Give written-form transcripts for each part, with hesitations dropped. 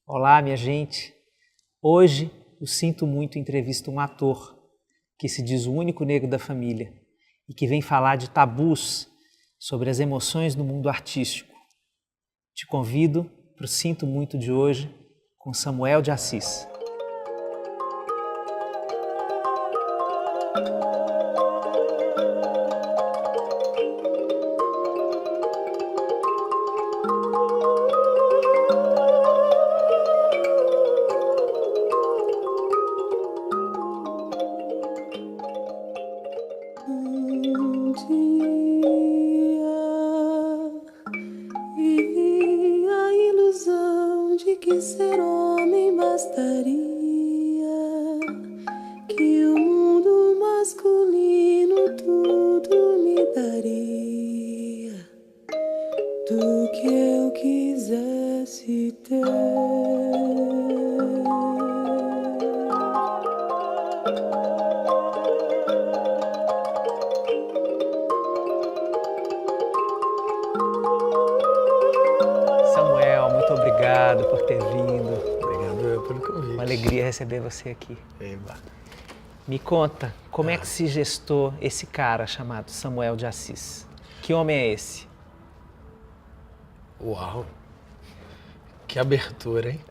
Olá, minha gente. Hoje, o Sinto Muito entrevista um ator que se diz o único negro da família e que vem falar de tabus sobre as emoções no mundo artístico. Te convido para o Sinto Muito de hoje com Samuel de Assis. Samuel, muito obrigado por ter vindo. Obrigado eu pelo convite. Uma alegria receber você aqui. Eba. Me conta, como é que se gestou esse cara chamado Samuel de Assis? Que homem é esse? Uau! Que abertura, hein?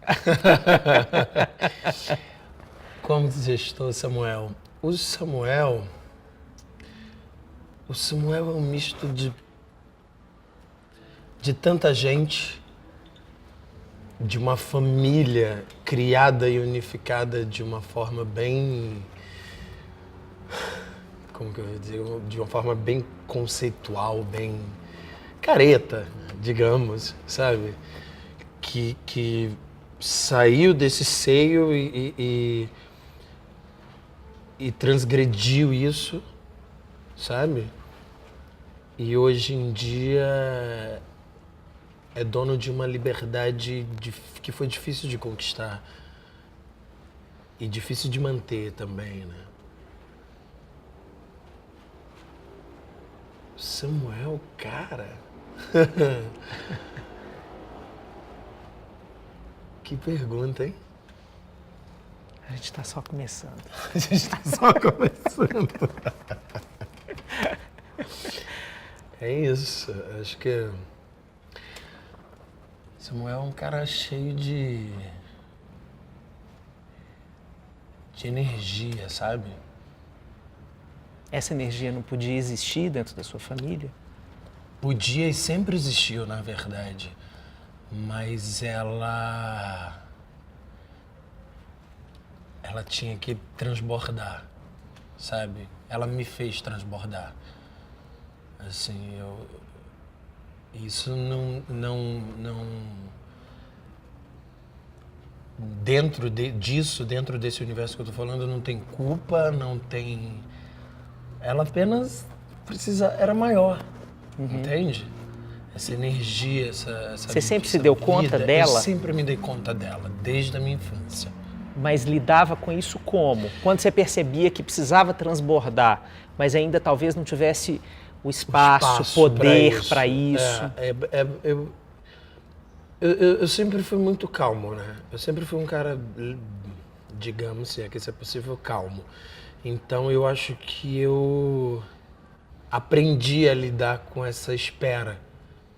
Como se gestou o Samuel? O Samuel é um misto de tanta gente, de uma família criada e unificada de uma forma bem... Como que eu vou dizer? De uma forma bem conceitual, bem careta, digamos, sabe? Que saiu desse seio e transgrediu isso, sabe? E hoje em dia é dono de uma liberdade que foi difícil de conquistar e difícil de manter também, né? Samuel, cara... Que pergunta, hein? A gente está só começando. A gente está só começando. É isso. Acho que Samuel é um cara cheio de energia, sabe? Essa energia não podia existir dentro da sua família? Podia e sempre existiu, na verdade. Mas ela tinha que transbordar, sabe? Ela me fez transbordar. Assim, isso não dentro dentro desse universo que eu tô falando, não tem culpa, não tem... Ela apenas era maior, entende? Essa energia, essa Você sempre se deu conta vida, dela? Eu sempre me dei conta dela, desde a minha infância. Mas lidava com isso como? Quando você percebia que precisava transbordar, mas ainda talvez não tivesse o espaço poder para isso. Eu sempre fui muito calmo, né? Eu sempre fui um cara, digamos, se é que isso é possível, calmo. Então eu acho que eu aprendi a lidar com essa espera.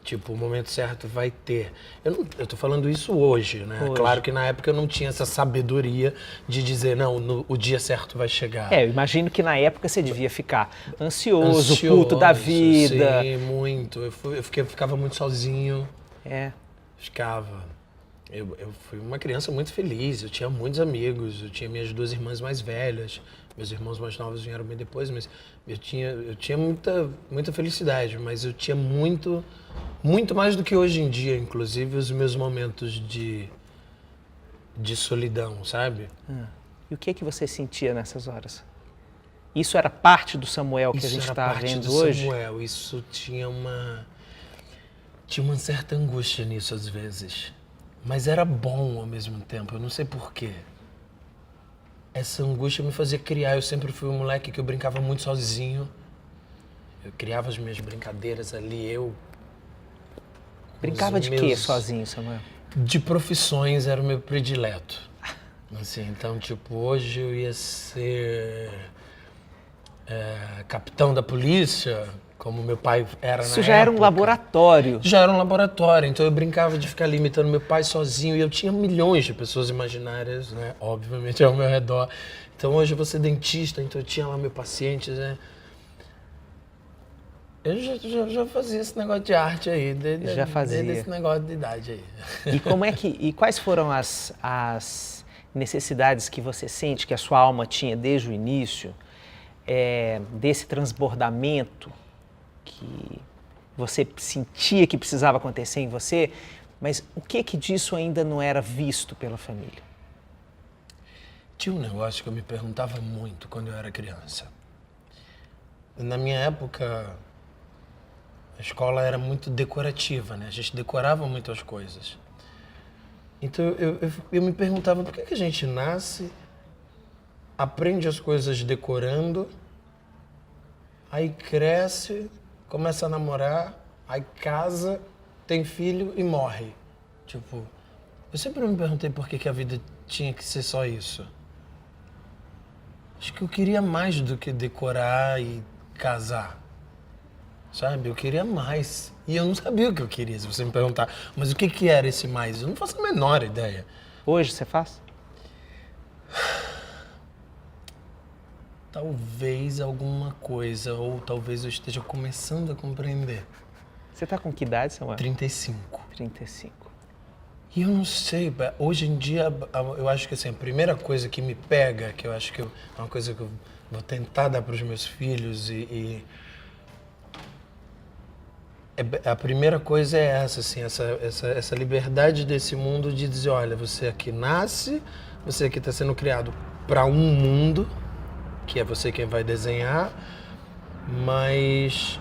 Tipo, o momento certo vai ter. Eu tô falando isso hoje, né? Hoje. Claro que na época eu não tinha essa sabedoria de dizer, não, o dia certo vai chegar. Eu imagino que na época você devia ficar ansioso, puto da vida. Sim, muito. Eu ficava muito sozinho. Ficava. Eu fui uma criança muito feliz, eu tinha muitos amigos, eu tinha minhas duas irmãs mais velhas, meus irmãos mais novos vieram bem depois, mas eu tinha muita felicidade, mas eu tinha muito mais do que hoje em dia, inclusive os meus momentos de solidão, sabe? E o que você sentia nessas horas? Isso era parte do Samuel que a gente está vendo hoje? Samuel, isso tinha uma certa angústia nisso às vezes. Mas era bom ao mesmo tempo, eu não sei porquê. Essa angústia me fazia criar, eu sempre fui um moleque que eu brincava muito sozinho. Eu criava as minhas brincadeiras ali, Brincava de quê sozinho, Samuel? De profissões era o meu predileto. Assim, então, tipo, hoje eu ia ser capitão da polícia, como meu pai era na época. Isso já era um laboratório. Já era um laboratório, então eu brincava de ficar ali imitando meu pai sozinho e eu tinha milhões de pessoas imaginárias, né, obviamente ao meu redor. Então hoje eu vou ser dentista, então eu tinha lá meu paciente, né. Eu já fazia esse negócio de arte aí, desde esse negócio de idade aí. E quais foram as necessidades que você sente que a sua alma tinha desde o início, desse transbordamento que você sentia que precisava acontecer em você, mas o que disso ainda não era visto pela família? Tinha um negócio que eu me perguntava muito quando eu era criança. Na minha época, a escola era muito decorativa, né? A gente decorava muito as coisas. Então eu me perguntava por que a gente nasce, aprende as coisas decorando, aí cresce, começa a namorar, aí casa, tem filho e morre. Tipo, eu sempre me perguntei por que a vida tinha que ser só isso. Acho que eu queria mais do que decorar e casar. Sabe? Eu queria mais. E eu não sabia o que eu queria, se você me perguntar. Mas o que era esse mais? Eu não faço a menor ideia. Hoje você faz? Talvez alguma coisa, ou talvez eu esteja começando a compreender. Você está com que idade, Samuel? 35. 35. E eu não sei, hoje em dia, eu acho que assim, a primeira coisa que me pega, que eu acho que é uma coisa que eu vou tentar dar para os meus filhos a primeira coisa é essa, assim, essa liberdade desse mundo de dizer, olha, você aqui nasce, você aqui está sendo criado para um mundo, que é você quem vai desenhar, mas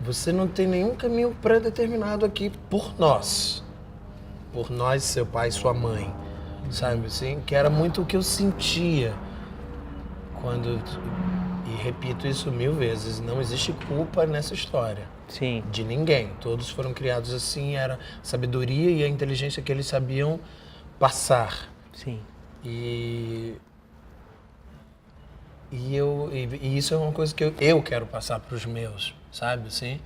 você não tem nenhum caminho pré-determinado aqui por nós, seu pai e sua mãe, sabe assim? Que era muito o que eu sentia quando... E repito isso 1000 vezes, não existe culpa nessa história. Sim. De ninguém. Todos foram criados assim, era a sabedoria e a inteligência que eles sabiam passar. Sim. E isso é uma coisa que eu quero passar para os meus, sabe assim?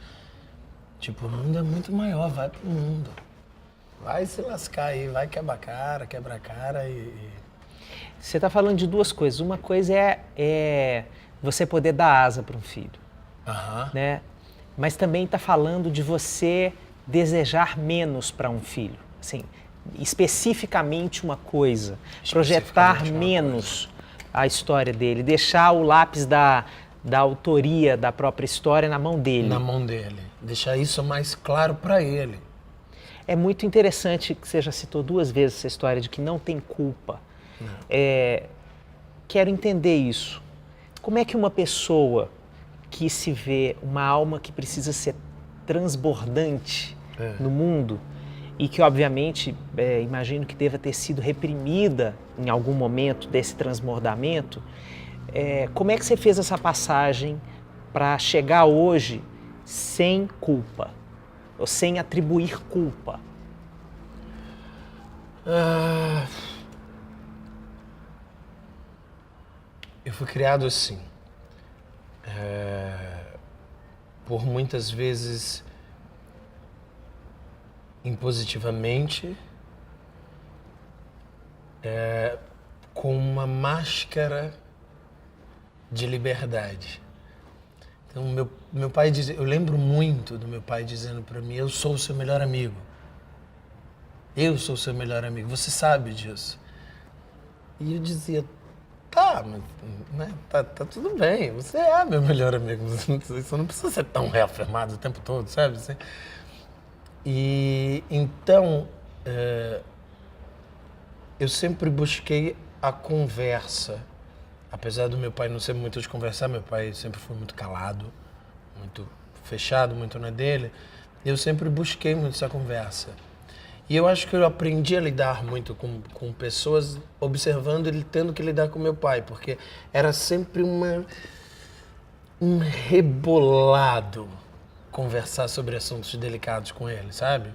Tipo, o mundo é muito maior, vai pro mundo. Vai se lascar aí, vai quebra a cara e... Você está falando de duas coisas. Uma coisa é você poder dar asa para um filho, né? Mas também está falando de você desejar menos para um filho, assim, especificamente uma coisa, projetar menos a história dele, deixar o lápis da autoria da própria história na mão dele. Na mão dele, deixar isso mais claro para ele. É muito interessante que você já citou 2 vezes essa história de que não tem culpa. Quero entender isso. Como é que uma pessoa que se vê uma alma que precisa ser transbordante no mundo e que, obviamente, imagino que deva ter sido reprimida em algum momento desse transbordamento, como é que você fez essa passagem para chegar hoje sem culpa, ou sem atribuir culpa? Eu fui criado assim, por muitas vezes impositivamente, com uma máscara de liberdade. Então meu pai dizia, eu lembro muito do meu pai dizendo para mim, eu sou o seu melhor amigo. Eu sou o seu melhor amigo, você sabe disso. E eu dizia, tá, mas, né, tá tudo bem, você é meu melhor amigo, você não precisa ser tão reafirmado o tempo todo, sabe? E então, eu sempre busquei a conversa. Apesar do meu pai não ser muito de conversar, meu pai sempre foi muito calado, muito fechado, muito na dele. Eu sempre busquei muito essa conversa. E eu acho que eu aprendi a lidar muito com pessoas, observando ele tendo que lidar com meu pai, porque era sempre um rebolado conversar sobre assuntos delicados com ele, sabe?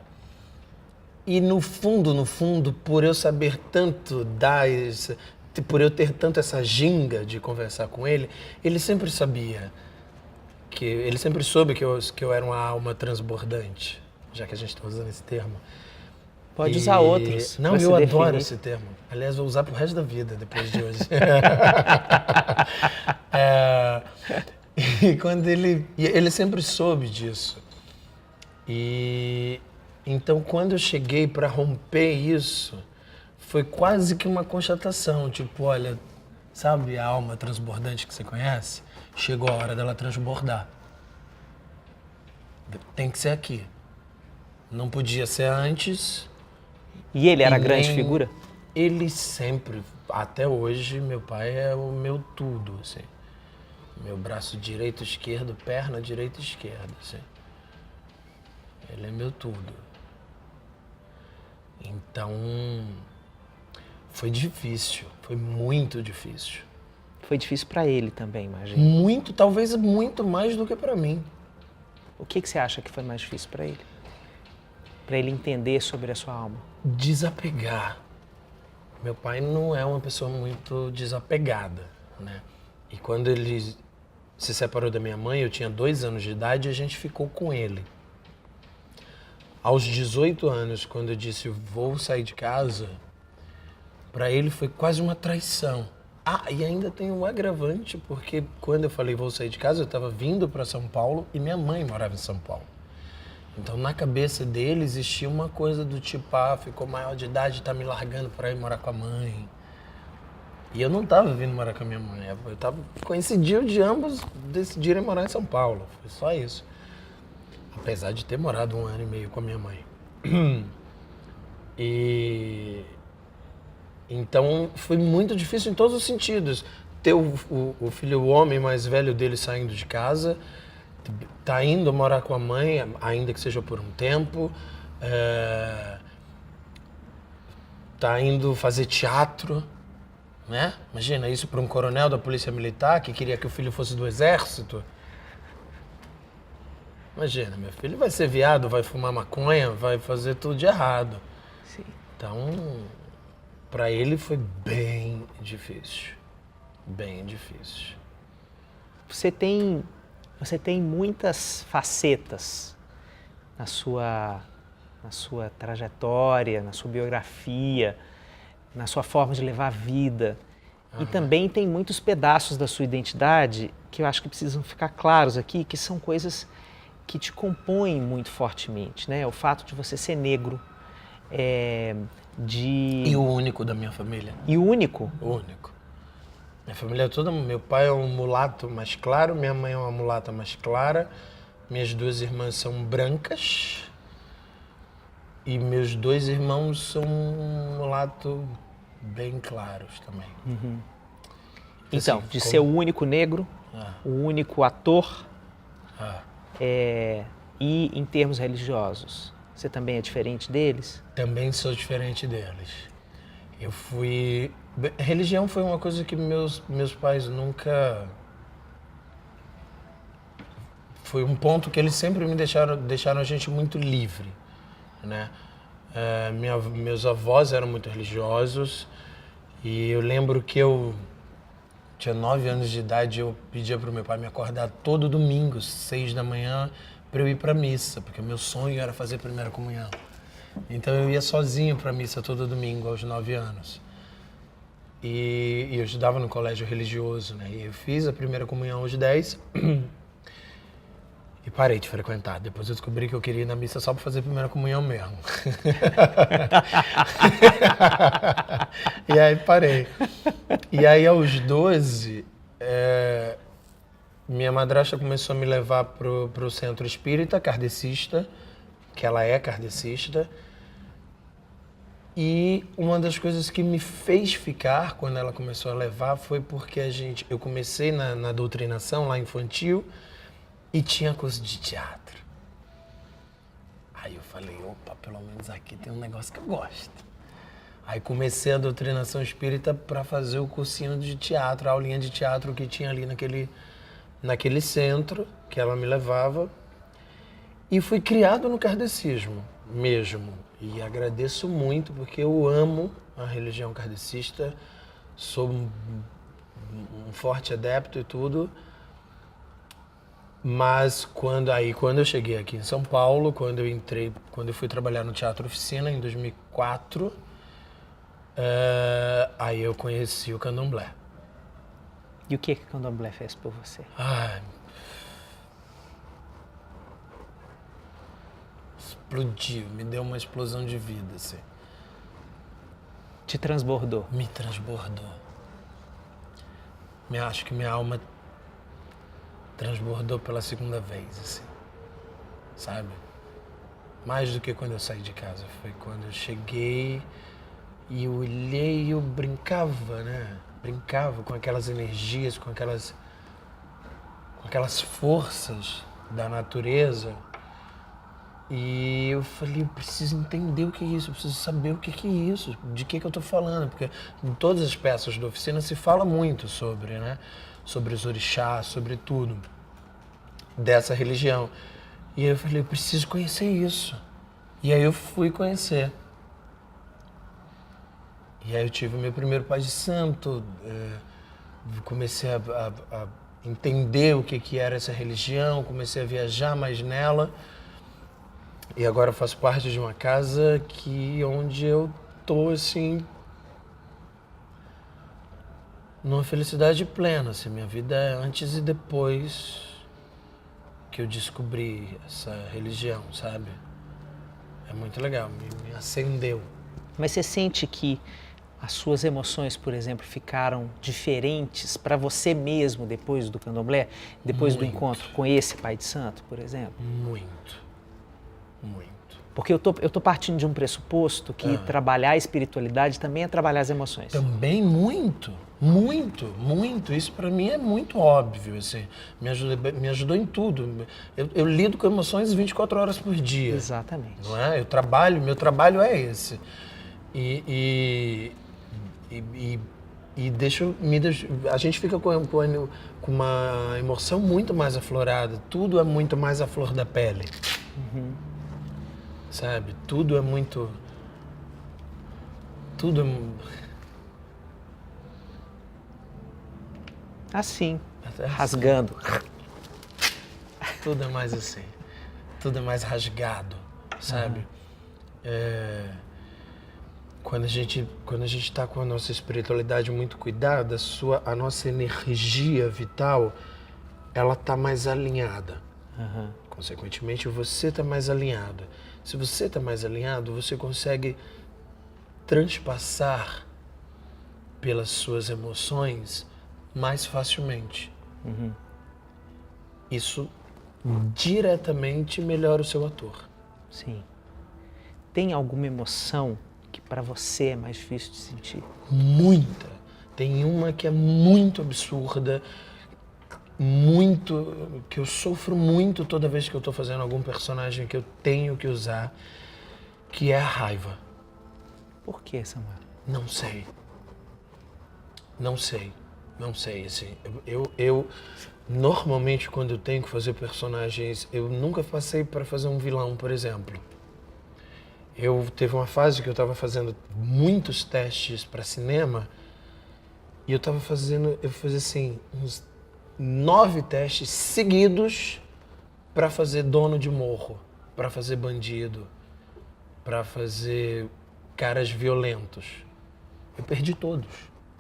E no fundo, por eu saber tanto por eu ter tanto essa ginga de conversar com ele, ele sempre sabia, ele sempre soube que eu era uma alma transbordante, já que a gente está usando esse termo. Pode usar outros. Não, eu adoro esse termo. Aliás, vou usar pro resto da vida depois de hoje. E quando ele sempre soube disso. E então, quando eu cheguei para romper isso, foi quase que uma constatação, tipo, olha, sabe a alma transbordante que você conhece? Chegou a hora dela transbordar. Tem que ser aqui. Não podia ser antes. E ele era a grande figura? Ele sempre, até hoje, meu pai é o meu tudo, assim. Meu braço direito, esquerdo, perna direita e esquerda, assim. Ele é meu tudo. Então, foi difícil, foi muito difícil. Foi difícil para ele também, imagino. Muito, talvez muito mais do que para mim. O que você acha que foi mais difícil para ele? Para ele entender sobre a sua alma? Desapegar. Meu pai não é uma pessoa muito desapegada, né? E quando ele se separou da minha mãe, eu tinha 2 anos de idade e a gente ficou com ele. Aos 18 anos, quando eu disse vou sair de casa, para ele foi quase uma traição. Ah, e ainda tem um agravante, porque quando eu falei vou sair de casa, eu estava vindo para São Paulo e minha mãe morava em São Paulo. Então, na cabeça dele existia uma coisa do tipo, ficou maior de idade, tá me largando para ir morar com a mãe. E eu não estava vindo morar com a minha mãe, coincidiu de ambos decidirem morar em São Paulo, foi só isso. Apesar de ter morado 1 ano e meio com a minha mãe. E então foi muito difícil em todos os sentidos. Ter o filho, o homem mais velho dele saindo de casa, tá indo morar com a mãe, ainda que seja por um tempo, tá indo fazer teatro, né? Imagina isso para um coronel da Polícia Militar que queria que o filho fosse do Exército. Imagina, meu filho vai ser viado, vai fumar maconha, vai fazer tudo de errado. Sim. Então, para ele foi bem difícil. Bem difícil. Você tem muitas facetas na sua trajetória, na sua biografia, na sua forma de levar a vida. E também tem muitos pedaços da sua identidade que eu acho que precisam ficar claros aqui, que são coisas que te compõem muito fortemente, né? O fato de você ser negro, E o único da minha família. E o único? O único. Minha família é toda... Meu pai é um mulato mais claro, minha mãe é uma mulata mais clara, minhas 2 irmãs são brancas e meus 2 irmãos são mulato bem claros também. Uhum. Então, de ser o único negro, o único ator, e em termos religiosos, você também é diferente deles? Também sou diferente deles. Eu fui... Religião foi uma coisa que meus pais nunca... Foi um ponto que eles sempre me deixaram a gente muito livre, né? Meus avós eram muito religiosos e eu lembro que eu tinha 9 anos de idade, eu pedia para o meu pai me acordar todo domingo, 6 da manhã, para eu ir para a missa, porque o meu sonho era fazer a primeira comunhão. Então eu ia sozinho para a missa todo domingo, aos 9 anos. E eu estudava no colégio religioso, né? E eu fiz a primeira comunhão aos 10 e parei de frequentar. Depois eu descobri que eu queria ir na missa só para fazer a primeira comunhão mesmo. E aí parei. E aí aos 12, minha madrasta começou a me levar pro centro espírita, kardecista, que ela é kardecista. E uma das coisas que me fez ficar quando ela começou a levar foi porque eu comecei na doutrinação lá infantil e tinha curso de teatro. Aí eu falei, opa, pelo menos aqui tem um negócio que eu gosto. Aí comecei a doutrinação espírita para fazer o cursinho de teatro, a aulinha de teatro que tinha ali naquele centro que ela me levava. E fui criado no kardecismo mesmo. E agradeço muito, porque eu amo a religião kardecista, sou um forte adepto e tudo. Mas quando eu cheguei aqui em São Paulo, quando eu fui trabalhar no Teatro Oficina em 2004, aí eu conheci o Candomblé. E o que o Candomblé fez por você? Explodiu, me deu uma explosão de vida, assim. Te transbordou? Me transbordou. Acho que minha alma transbordou pela segunda vez, assim, sabe? Mais do que quando eu saí de casa. Foi quando eu cheguei e eu olhei e eu brincava, né? Brincava com aquelas energias, com aquelas forças da natureza. E eu falei, eu preciso entender o que é isso, eu preciso saber o que é isso, de que eu tô falando, porque em todas as peças da oficina se fala muito sobre, né? Sobre os orixás, sobre tudo dessa religião. E aí eu falei, eu preciso conhecer isso. E aí eu fui conhecer. E aí eu tive o meu primeiro pai de santo, comecei a entender o que era essa religião, comecei a viajar mais nela. E agora eu faço parte de uma casa onde eu tô, assim, numa felicidade plena, assim, minha vida é antes e depois que eu descobri essa religião, sabe? É muito legal, me acendeu. Mas você sente que as suas emoções, por exemplo, ficaram diferentes para você mesmo depois do Candomblé? Depois do encontro com esse pai de santo, por exemplo? Muito. Porque eu tô partindo de um pressuposto que trabalhar a espiritualidade também é trabalhar as emoções. Também muito. Isso para mim é muito óbvio, assim. Me ajudou em tudo. Eu lido com emoções 24 horas por dia. Exatamente. Não é? Meu trabalho é esse. E a gente fica com uma emoção muito mais aflorada. Tudo é muito mais à flor da pele. Sabe? Tudo é muito... Assim, rasgando. Tudo é mais assim. Tudo é mais rasgado, sabe? Quando a gente está com a nossa espiritualidade muito cuidada, a nossa energia vital, ela está mais alinhada. Consequentemente, você está mais alinhado. Se você está mais alinhado, você consegue transpassar pelas suas emoções mais facilmente. Isso diretamente melhora o seu ator. Sim. Tem alguma emoção que para você é mais difícil de sentir? Muita. Tem uma que é muito absurda, que eu sofro muito toda vez que eu estou fazendo algum personagem que eu tenho que usar, que é a raiva. Por que, Samuel? Não sei, assim, eu normalmente quando eu tenho que fazer personagens, eu nunca passei para fazer um vilão, por exemplo. Teve uma fase que eu estava fazendo muitos testes para cinema e eu fazia assim, uns 9 testes seguidos para fazer dono de morro, para fazer bandido, para fazer caras violentos. Eu perdi todos,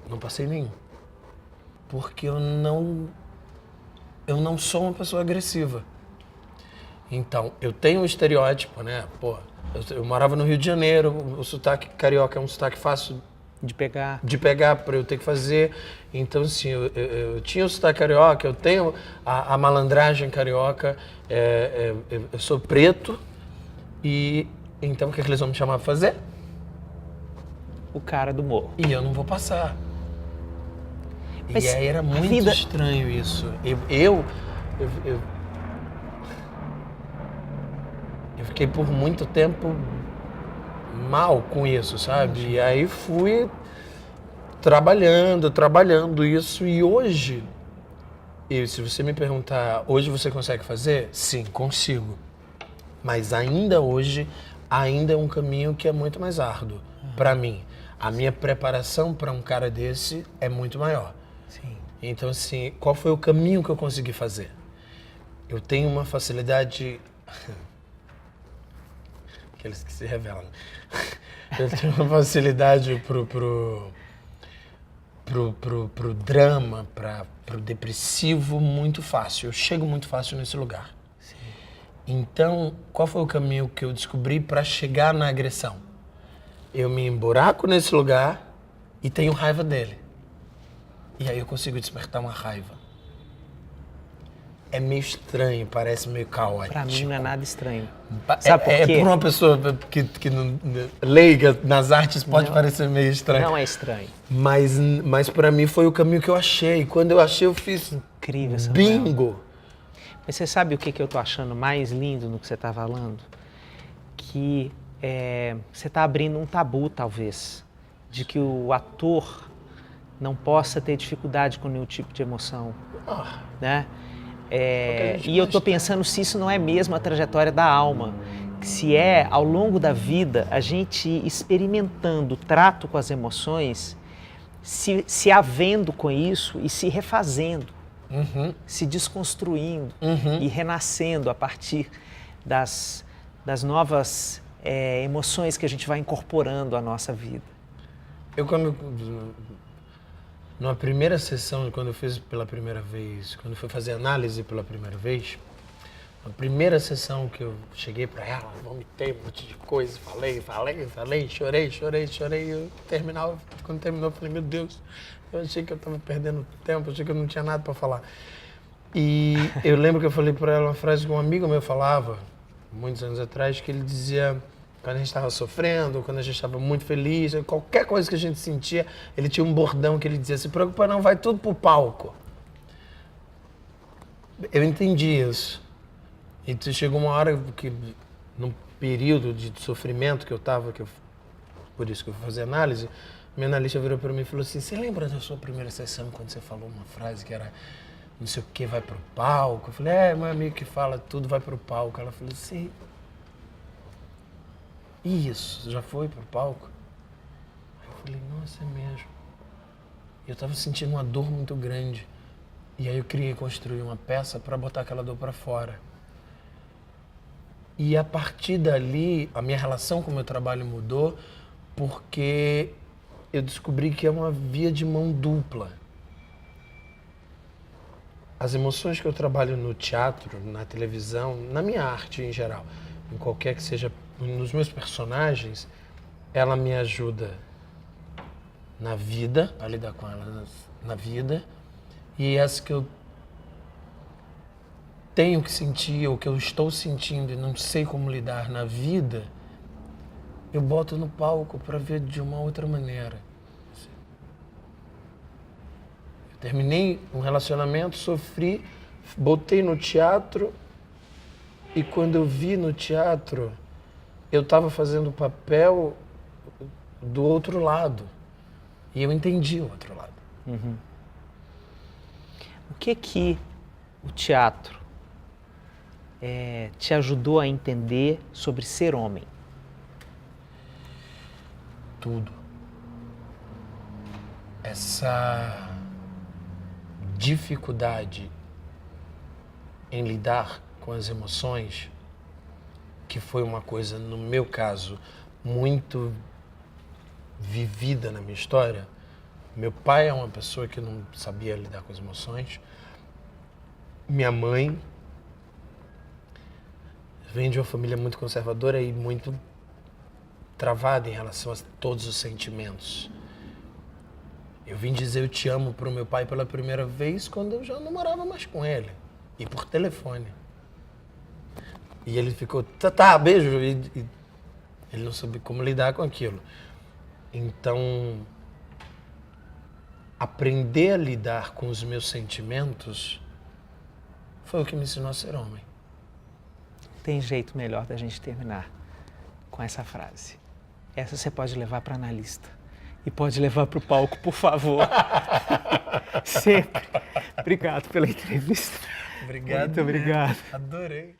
não passei nenhum. Porque eu não sou uma pessoa agressiva. Então, eu tenho um estereótipo, né? Eu morava no Rio de Janeiro, o sotaque carioca é um sotaque fácil de pegar para eu ter que fazer. Então, assim, eu tinha o sotaque carioca, eu tenho a malandragem carioca, eu sou preto, e então o que eles vão me chamar para fazer? O cara do morro. E eu não vou passar. Mas e aí era muito estranho isso. Eu fiquei por muito tempo mal com isso, sabe? E aí fui trabalhando isso. E hoje, se você me perguntar, hoje você consegue fazer? Sim, consigo. Mas ainda hoje, ainda é um caminho que é muito mais árduo para mim. A minha preparação para um cara desse é muito maior. Sim. Então, assim, qual foi o caminho que eu consegui fazer? Eu tenho uma facilidade... Aqueles que se revelam. Eu tenho uma facilidade pro drama, pro depressivo muito fácil. Eu chego muito fácil nesse lugar. Sim. Então, qual foi o caminho que eu descobri para chegar na agressão? Eu me emburaco nesse lugar e tenho raiva dele. E aí eu consigo despertar uma raiva. É meio estranho, parece meio caótico. Pra mim não é nada estranho. Sabe por quê? Por uma pessoa que não, leiga nas artes pode parecer meio estranho. Não é estranho. Mas para mim foi o caminho que eu achei. Quando eu achei, eu fiz Incrível, bingo. Mas você sabe o que eu tô achando mais lindo no que você tá falando? Que você tá abrindo um tabu, talvez, de que o ator não possa ter dificuldade com nenhum tipo de emoção, né? E eu tô pensando se isso não é mesmo a trajetória da alma, se ao longo da vida, a gente experimentando o trato com as emoções, se havendo com isso e se refazendo, se desconstruindo e renascendo a partir das novas emoções que a gente vai incorporando à nossa vida. Na primeira sessão, quando eu fiz pela primeira vez, quando eu fui fazer análise pela primeira vez, na primeira sessão que eu cheguei pra ela, vomitei um monte de coisa, falei, chorei. Quando terminou, eu falei, meu Deus, eu achei que eu tava perdendo tempo, achei que eu não tinha nada pra falar. E eu lembro que eu falei pra ela uma frase que um amigo meu falava, muitos anos atrás, que ele dizia... Quando a gente estava sofrendo, quando a gente estava muito feliz, qualquer coisa que a gente sentia, ele tinha um bordão que ele dizia, se preocupa não, vai tudo pro palco. Eu entendi isso. E chegou uma hora que, num período de sofrimento que eu estava, por isso que eu fui fazer análise, minha analista virou para mim e falou assim, você lembra da sua primeira sessão, quando você falou uma frase que era, não sei o que, vai pro palco? Eu falei, meu amigo que fala, tudo vai pro palco. Ela falou assim... Isso, já foi pro palco? Aí eu falei, nossa, é mesmo. Eu tava sentindo uma dor muito grande. E aí eu construí uma peça para botar aquela dor para fora. E a partir dali, a minha relação com o meu trabalho mudou, porque eu descobri que é uma via de mão dupla. As emoções que eu trabalho no teatro, na televisão, na minha arte em geral, em qualquer que seja, nos meus personagens, ela me ajuda na vida, a lidar com ela na vida, e essa que eu tenho que sentir, ou que eu estou sentindo e não sei como lidar na vida, eu boto no palco para ver de uma outra maneira. Eu terminei um relacionamento, sofri, botei no teatro, e quando eu vi no teatro, eu estava fazendo o papel do outro lado. E eu entendi o outro lado. O que o teatro te ajudou a entender sobre ser homem? Tudo. Essa dificuldade em lidar com as emoções, que foi uma coisa, no meu caso, muito vivida na minha história. Meu pai é uma pessoa que não sabia lidar com as emoções. Minha mãe vem de uma família muito conservadora e muito travada em relação a todos os sentimentos. Eu vim dizer eu te amo pro meu pai pela primeira vez quando eu já não morava mais com ele. E por telefone. E ele ficou, tá, beijo. E ele não sabia como lidar com aquilo. Então, aprender a lidar com os meus sentimentos foi o que me ensinou a ser homem. Tem jeito melhor da gente terminar com essa frase. Essa você pode levar para analista. E pode levar para o palco, por favor. Sempre. Obrigado pela entrevista. Obrigado. Muito obrigado. Adorei.